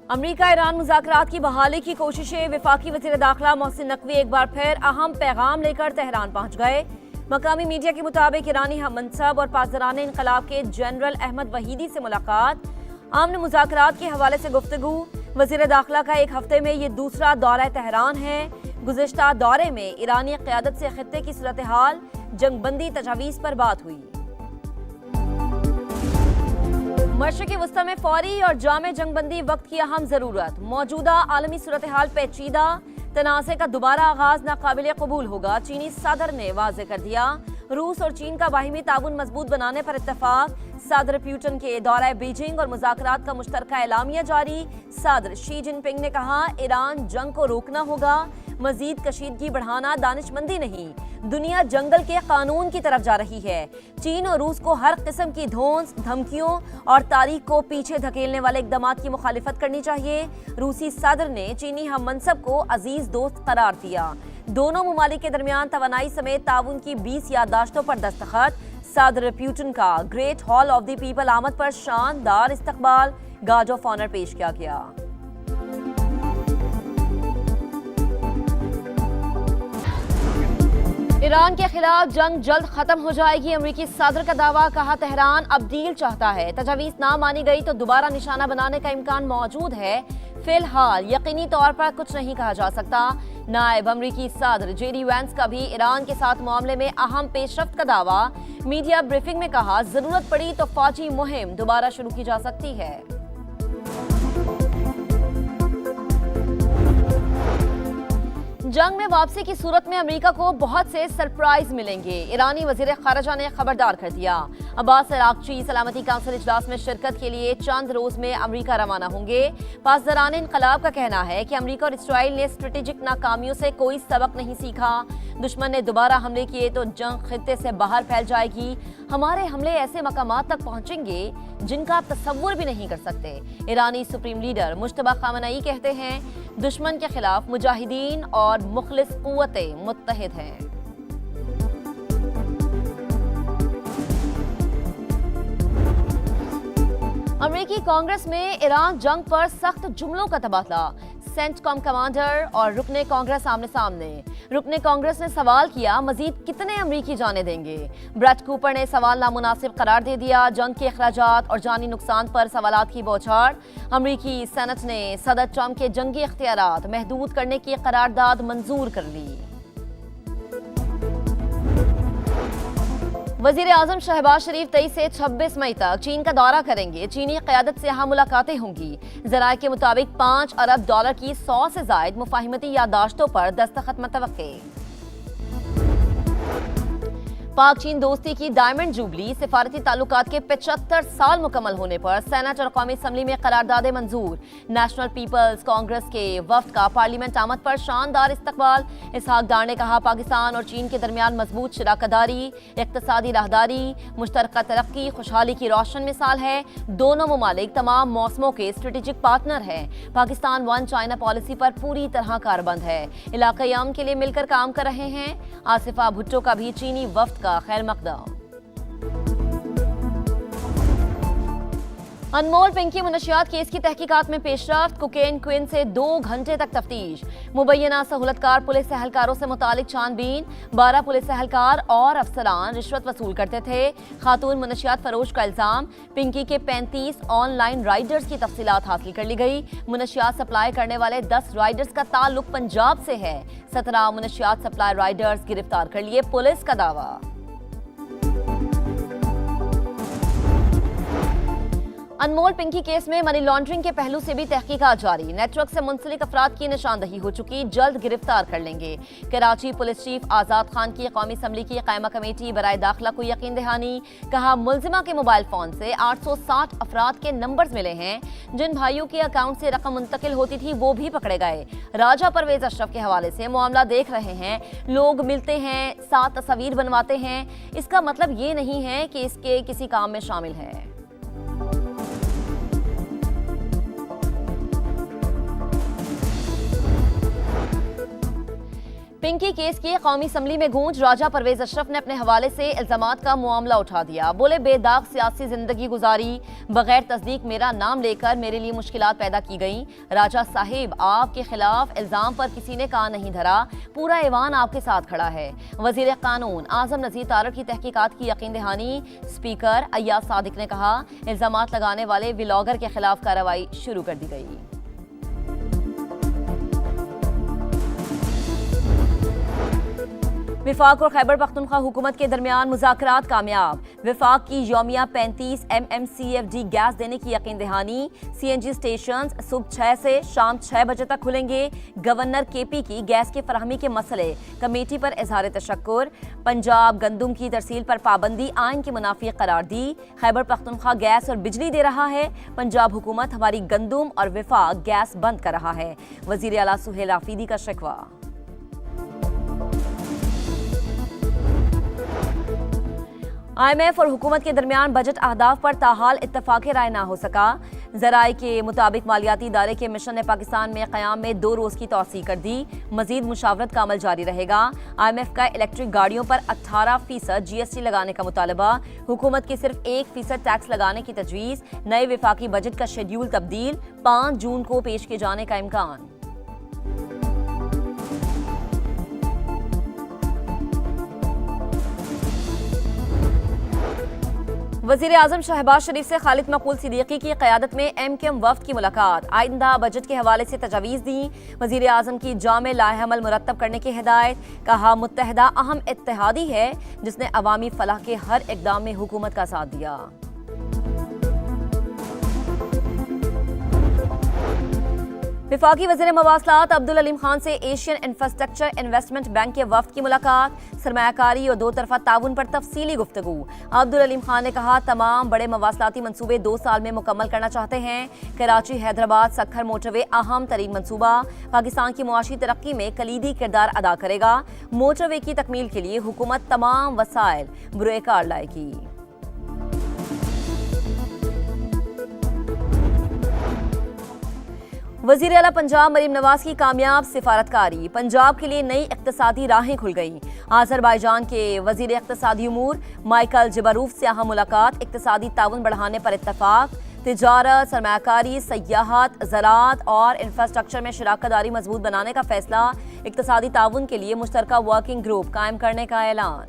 अमरीका Iran मुज़ाकरात की बहाली की कोशिशें। वफाकी वज़ीर दाखिला मोहसिन नकवी एक बार फिर अहम पैगाम लेकर तेहरान पहुंच गए। मकामी मीडिया के मुताबिक ईरानी हम मनसब और पासदारान इनकलाब के जनरल अहमद वहीदी से मुलाकात, अमन मुज़ाकरात के हवाले से गुफ्तगू। वज़ीर दाखिला का एक हफ्ते में ये दूसरा दौरा तेहरान है। गुज़िश्ता दौरे में ईरानी क़यादत से खित्ते की सूरत हाल, जंगबंदी तजावीज़ पर बात हुई। मशरिक़ी वस्ता में फौरी और जामे जंगबंदी वक्त की अहम ज़रूरत। मौजूदा आलमी सूरत हाल पेचीदा, तनाज़े का दोबारा आगाज नाकाबिल कबूल होगा। चीनी सदर ने वाज़े कर दिया। रूस और चीन का बाहिमी ताउन मजबूत बनाने पर इत्तफाक। सदर पुतिन के दौरा बीजिंग और मुज़ाकरात का मुश्तरका एलामिया जारी। सदर शी जिनपिंग ने कहा, ईरान जंग को रोकना होगा, मजीद कशीदगी बढ़ाना दानिशमंदी नहीं। दुनिया जंगल के कानून की तरफ जा रही है। चीन और रूस को हर किस्म की धौंस, धमकियों और तारीख को पीछे धकेलने वाले इक़दामात की मुखालिफत करनी चाहिए। रूसी सदर ने चीनी हम मनसब को अजीज दोस्त करार दिया। दोनों ममालिक के दरमियान तवानाई समेत ताउन की 20 याददाश्तों पर दस्तखत। सदर पुतिन का great hall of the people आमद पर शानदार इस्तकबाल, गार्ड ऑफ ऑनर पेश किया गया। ईरान के खिलाफ जंग जल्द खत्म हो जाएगी, अमरीकी सदर का दावा। कहा, तेहरान अब डील चाहता है। तजावीज़ ना मानी गई तो दोबारा निशाना बनाने का इम्कान मौजूद है। फिलहाल यकीनी तौर पर कुछ नहीं कहा जा सकता। नायब अमरीकी सदर जेडी वैंस का भी ईरान के साथ मामले में अहम पेशरफ्त का दावा। मीडिया ब्रीफिंग में कहा, जरूरत पड़ी तो फौजी मुहिम दोबारा शुरू की जा सकती है। जंग में वापसी की सूरत में अमेरिका को बहुत से सरप्राइज मिलेंगे। ईरानी वजीर खारजा ने खबरदार कर दिया। अब्बास अरागची सलामती काउंसिल इजलास में शिरकत के लिए चंद रोज में अमेरिका रवाना होंगे। पासदारान इनकलाब का कहना है कि अमेरिका और इसराइल ने स्ट्रेटेजिक नाकामियों से कोई सबक नहीं सीखा। दुश्मन ने दोबारा हमले किए तो जंग खित्ते से बाहर फैल जाएगी। हमारे हमले ऐसे मकामात तक पहुंचेंगे जिनका आप तसव्वुर भी नहीं कर सकते। ईरानी सुप्रीम लीडर मुश्तबा खामनेई कहते हैं, दुश्मन के खिलाफ मुजाहिदीन और मुखलिस कुव्वतें मुत्तहिद हैं। अमेरिकी कांग्रेस में ईरान जंग पर सख्त जुमलों का तबादला। सेंटकॉम कमांडर और रुकने कांग्रेस आमने सामने। रुकने कांग्रेस ने सवाल किया, मजीद कितने अमरीकी जाने देंगे। ब्रेट कूपर ने सवाल नामुनासिब करार दे दिया। जंग के अखराजात और जानी नुकसान पर सवालात की बौछार। अमरीकी सेनेट ने सदर ट्रंप के जंगी इख्तियारात महदूद करने की करारदाद मंजूर कर ली। वजीर आजम शहबाज शरीफ 23 से 26 मई तक चीन का दौरा करेंगे। चीनी क़यादत से यहाँ मुलाकातें होंगी। ज़राए के मुताबिक $5 अरब की 100 से ज़ायद मुफाहिमती याददाश्तों पर दस्तखत मुतवक्के। पाक चीन दोस्ती की डायमंड जुबली, सिफारती ताल्लुकात के 75 साल मुकम्मल होने पर सेनेट और कौमी असम्बली में करारदादे मंजूर। नेशनल पीपल्स कांग्रेस के वफ्द का पार्लियामेंट आमद पर शानदार इस्तकबाल। इसहाक डार ने कहा, पाकिस्तान और चीन के दरमियान मजबूत शराकतदारी, इक्तसादी राहदारी, मुश्तरका तरक्की खुशहाली की रोशन मिसाल है। दोनों ममालिक तमाम मौसमों के स्ट्रेटेजिक पार्टनर हैं। पाकिस्तान वन चाइना पॉलिसी पर पूरी तरह कारबंद है। इलाक़ाई अमन के लिए मिलकर काम कर रहे हैं। आसिफा भुट्टो का भी चीनी वफ्द का खैर मकदम। अनमोल पिंकी मुनशियात केस की तहकीकात में पेशरफ्त। कोकेन क्वीन से 2 घंटे तक तफ्तीश। मुबैना सहूलतकार पुलिस एहलकारों से मुतालिक छानबीन। 12 पुलिस एहलकार और अफसरान रिश्वत वसूल करते थे। खातून मुनशियात फरोश का इल्जाम। पिंकी के 35 ऑनलाइन राइडर्स की तफसीलात हासिल कर ली गई। मुनशियात सप्लाई करने वाले 10 राइडर्स का ताल्लुक पंजाब से है। 17 मुनशियात सप्लाई राइडर्स गिरफ्तार कर लिए, पुलिस का दावा। अनमोल पिंकी केस में मनी लॉन्ड्रिंग के पहलू से भी तहकीकात जारी। नेटवर्क से मुंसलिक अफराद की निशानदही हो चुकी, जल्द गिरफ्तार कर लेंगे। कराची पुलिस चीफ आजाद खान की कौमी असम्बली की कायमा कमेटी बराए दाखिला को यकीन दहानी। कहा, मुलजिमा के मोबाइल फोन से 860 अफराद के नंबर्स मिले हैं। जिन भाइयों के अकाउंट से रकम मुंतकिल होती थी वो भी पकड़े गए। राजा परवेज अशरफ के हवाले से मामला देख रहे हैं। लोग मिलते हैं, साथ तस्वीर बनवाते हैं। इसका मतलब ये नहीं है कि इसके किसी काम में शामिल है। पिंकी केस की कौमी असम्बली में गूंज। राजा परवेज अशरफ ने अपने हवाले से इल्जामात का मामला उठा दिया। बोले, बेदाग सियासी जिंदगी गुजारी, बगैर तस्दीक मेरा नाम लेकर मेरे लिए मुश्किलात पैदा की गई। राजा साहिब, आपके खिलाफ इल्जाम पर किसी ने कान नहीं धरा, पूरा ऐवान आपके साथ खड़ा है। वजीर कानून आजम नजीर तारड़ की तहकीकात की यकीन दहानी। स्पीकर अय्याज सादिक ने कहा, इल्जामात लगाने वाले व्लॉगर के खिलाफ कार्रवाई शुरू कर दी गई। विफाक और खैबर पख्तूनख्वा हुकूमत के दरमियान मुज़ाकरात कामयाब। विफाक की यौमिया 35 MMCFD गैस देने की यकीन दहानी। CNG स्टेशन सुबह 6 से शाम 6 बजे तक खुलेंगे। गवर्नर KP की गैस की फराहमी के मसले कमेटी पर इजहार तशक्कुर। पंजाब गंदुम की तरसील पर पाबंदी आइन के मुनाफी करार दी। खैबर पख्तूनख्वा गैस और बिजली दे रहा है, पंजाब हुकूमत हमारी गंदुम और विफाक गैस बंद कर रहा है। वजीर आला सुहेल आफरीदी का शिकवा। IMF और हुकूमत के दरमियान बजट अहदाफ पर ताहाल इत्तफाक राय ना हो सका। ज़राए के मुताबिक मालियाती इदारे के मिशन ने पाकिस्तान में क़याम में 2 रोज़ की तौसी कर दी। मजीद मुशावरत का अमल जारी रहेगा। IMF का इलेक्ट्रिक गाड़ियों पर 18% GST लगाने का मुतालबा। हुकूमत के सिर्फ 1% टैक्स लगाने की तजवीज़। नए विफाकी बजट का शेड्यूल तब्दील, 5 जून को पेश किए जाने का इम्कान। वज़ीर आज़म शहबाज शरीफ से खालिद मकबूल सिद्दीकी की क़यादत में MKM वफ़द की मुलाकात। आइंदा बजट के हवाले से तजावीज़ दी। वज़ीर आज़म की जामे लाहेअमल मुरत्तब करने की हिदायत। कहा, मुत्तहदा अहम इत्तेहादी है जिसने अवामी फलाह के हर इक़दाम में हुकूमत का साथ दिया। विफाकी वज़ीर मवासलात अब्दुल अलीम खान से एशियन इंफ्रास्ट्रक्चर इन्वेस्टमेंट बैंक के वफ़द की मुलाकात। सरमायाकारी और 2 तरफ़ा ताउन पर तफसीली गुफ्तगू। अब्दुल अलीम खान ने कहा, तमाम बड़े मवासलाती मनसूबे 2 साल में मुकम्मल करना चाहते हैं। कराची हैदराबाद सखर मोटरवे अहम तरीन मनसूबा, पाकिस्तान की मुआशी तरक्की में कलीदी किरदार अदा करेगा। मोटरवे की तकमील के लिए हुकूमत तमाम वसाइल बुरे कार लाएगी। वज़ीर आला पंजाब मरीम नवाज की कामयाब सिफारतकारी। पंजाब के लिए नई इक़्तिसादी राहें खुल गईं। आज़रबाईजान के वज़ीर इक़्तिसादी उमूर माइकल जिबारूफ से अहम मुलाकात। इक़्तिसादी ताउन बढ़ाने पर इत्तफाक। तिजारत, सरमायाकारी, सयाहत, ज़राअत और इंफ्रास्ट्रक्चर में शराकत दारी मजबूत बनाने का फैसला। इक़्तिसादी ताउन के लिए मुश्तरका वर्किंग ग्रुप कायम करने का ऐलान।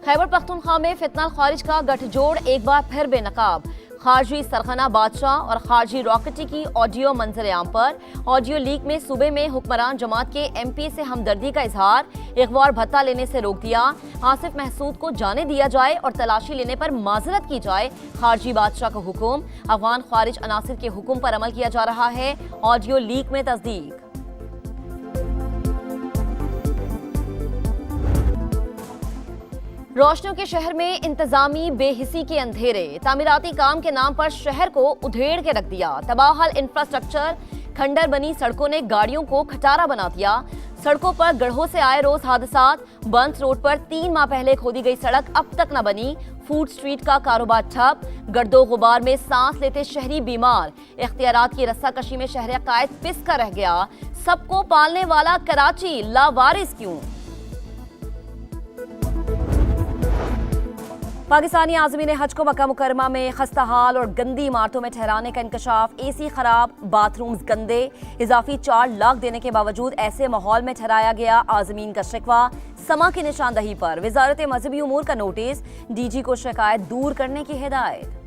खैबर पख्तूनख्वा में फितना खारिज का गठजोड़ एक बार फिर बेनकाब। खारजी सरखना बादशाह और खारजी रॉकेटी की ऑडियो मंजर आम पर। ऑडियो लीक में सूबे में हुक्मरान जमात के MP से हमदर्दी का इजहार। इगवार भत्ता लेने से रोक दिया। आसिफ महसूद को जाने दिया जाए और तलाशी लेने पर माजरत की जाए। खारजी बादशाह का हुक्म। अफगान खारिज अनासिर के हुक्म पर अमल किया जा रहा है। ऑडियो लीक में तस्दीक। रोशनियों के शहर में इंतजामी बेहिसी के अंधेरे। तामीराती काम के नाम पर शहर को उधेड़ के रख दिया। तबाहल इंफ्रास्ट्रक्चर, खंडर बनी सड़कों ने गाड़ियों को खटारा बना दिया। सड़कों पर गढ़ों से आए रोज हादसात। बंस रोड पर 3 माह पहले खोदी गई सड़क अब तक न बनी। फूड स्ट्रीट का कारोबार ठप। गर्दो गुबार में सांस लेते शहरी बीमार। इख्तियारात की रस्साकशी में शहर कायद पिस का रह गया। सबको पालने वाला कराची लावारिस क्यों? पाकिस्तानी आज़मीन हज को मक्का मुकरमा में खस्ता हाल और गंदी इमारतों में ठहराने का इंकशाफ। AC खराब, बाथरूम्स गंदे। इजाफी 4 लाख देने के बावजूद ऐसे माहौल में ठहराया गया। आज़मीन का शिकवा। समा की निशानदही पर वजारत मजहबी उमूर का नोटिस। DG को शिकायत दूर करने की हिदायत।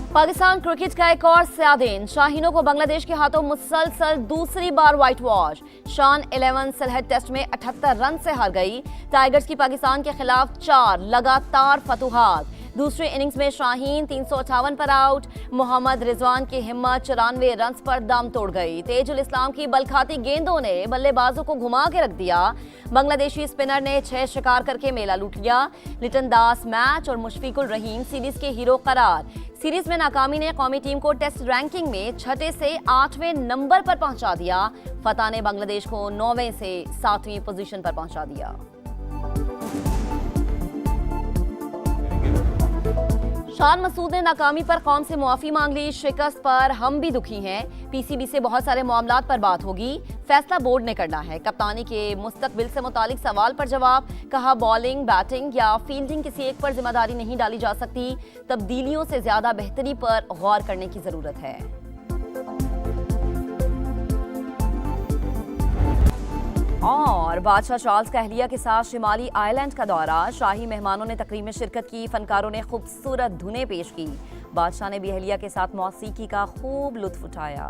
पाकिस्तान क्रिकेट का एक और स्यादीन। शाहीनों को बांग्लादेश के हाथों मुसलसल दूसरी बार व्हाइट वॉश। शान 11 सिलहट टेस्ट में 78 रन से हार गई। टाइगर्स की पाकिस्तान के खिलाफ 4 लगातार फतुहात। दूसरे इनिंग्स में शाहीन 358 पर आउट। मोहम्मद रिजवान की हिम्मत 94 रन पर दम तोड़ गई। तेजुल इस्लाम की बलखाती गेंदों ने बल्लेबाजों को घुमा के रख दिया। बांग्लादेशी स्पिनर ने 6 शिकार करके मेला लूट लिया। लिटन दास मैच और मुशफिकुल रहीम सीरीज के हीरो करार। सीरीज में नाकामी ने कौमी टीम को टेस्ट रैंकिंग में 6 से 8वें नंबर पर पहुंचा दिया। फतह ने बांग्लादेश को 9वें से 7वीं पोजीशन पर पहुंचा दिया। शान मसूद ने नाकामी पर कौम से मुआफी मांग ली। शिकस्त पर हम भी दुखी हैं, पीसीबी से बहुत सारे मामलात पर बात होगी, फैसला बोर्ड ने करना है। कप्तानी के मुस्तकबिल से मुतालिक सवाल पर जवाब, कहा बॉलिंग, बैटिंग या फील्डिंग किसी एक पर जिम्मेदारी नहीं डाली जा सकती, तब्दीलियों से ज्यादा बेहतरी पर गौर करने की जरूरत है। और बादशाह चार्ल्स का अहलिया के साथ शिमाली आइलैंड का दौरा, शाही मेहमानों ने तकरीब में शिरकत की, फनकारों ने खूबसूरत धुनें पेश की। बादशाह ने भी अहलिया के साथ मौसीकी का खूब लुत्फ उठाया।